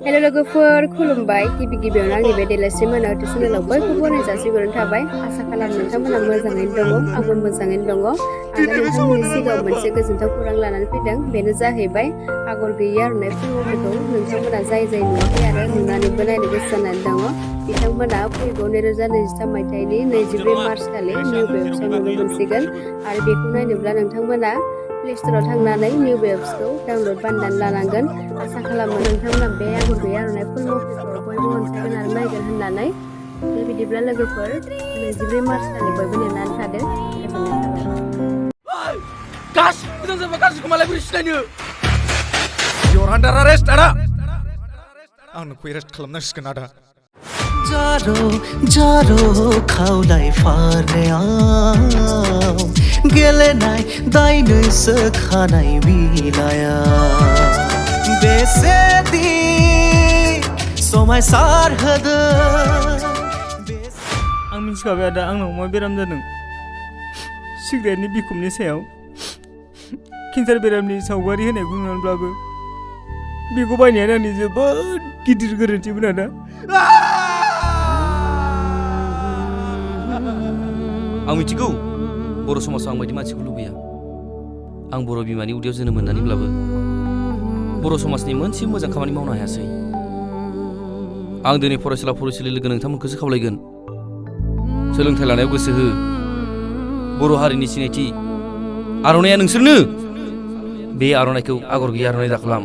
hello लोगोफोर खुलुमबाय गिबि गिबियावनो आंनि बे देलायस्रि मोनाबिलि चेनेलाव बयखौबो बरायनाय जासिहरनाय थाबाय आसा खालामो नोंथांमोना मोजाङैनो दङ आंबो मोजाङैनो दङ आरो नोंथांमोननि सिगाङाव मोनसे गोजोनथाव खौरां लानानै फैदों बेनो जाहैबाय आगर गैयि आर'नाइ फोरबोखौ नोंथांमोना जाय नुवाखै आरो नुनानैबो नायनो गोसो जानानै दङ बिथांमोना फैगौ 2023 मायथाइनि 24 मार्च खालि निउ वेब्सआव नुनो मोनसिगोन आरो बेखौ नायनोब्ला नोंथांमोना प्ले स्ट'राव थांनानै निउ वेब्सखौ डाउनलड बानायनानै लानांगोन आसा खालामो नोंथांमोना बे आगर गैयि आर'नाइ फोरबोखौ बयबो अनसायगोन आरो नायगोन होननानै बिदिब्ला लोगोफोर 24 मार्च खालि बयबो नेनानै थादो गोजोननाय थाबाय गासिबो जोंबो गाज्रिखौ मालाय बोरै सिनायनो You're under arrest आदा आं नोंखौ एरेस्ट खालामनांसिगोन आदा जारो खावलाय फारनायाव गेलेनाय दायनैसो खानाय बिलाया बेसेदि समायसार होदों आं मिथिखाबाय आदा आंनाव मा बेराम जादों सिगारेटनि बिखुमनि सायाव केन्सार बेरामनि सावगारि होनायखौ नुनानैब्लाबो बेखौ बायनायानो आंनि जोबोद गिदिर गोरोन्थिमोन आदा आं मिथिगौ बर' समाजाव आं बायदि मानसिखौ लुबैया आं बर' बिमानि उदैयाव जोनोम मोननानैब्लाबो बर' समाजनि मोनसे मोजां खामानि मावनो हायासै आं दिनै फरायसुला फरायसुलि लोगो नोंथांमोनखौसो खावलायगोन सोलोंथाइ लानायाव गोसो हो बर' हारिनि सिनायथि आर'नाइया नोंसोरनो बे आर'नाइखौ आगर गैयै आर'नाइ दाखालाम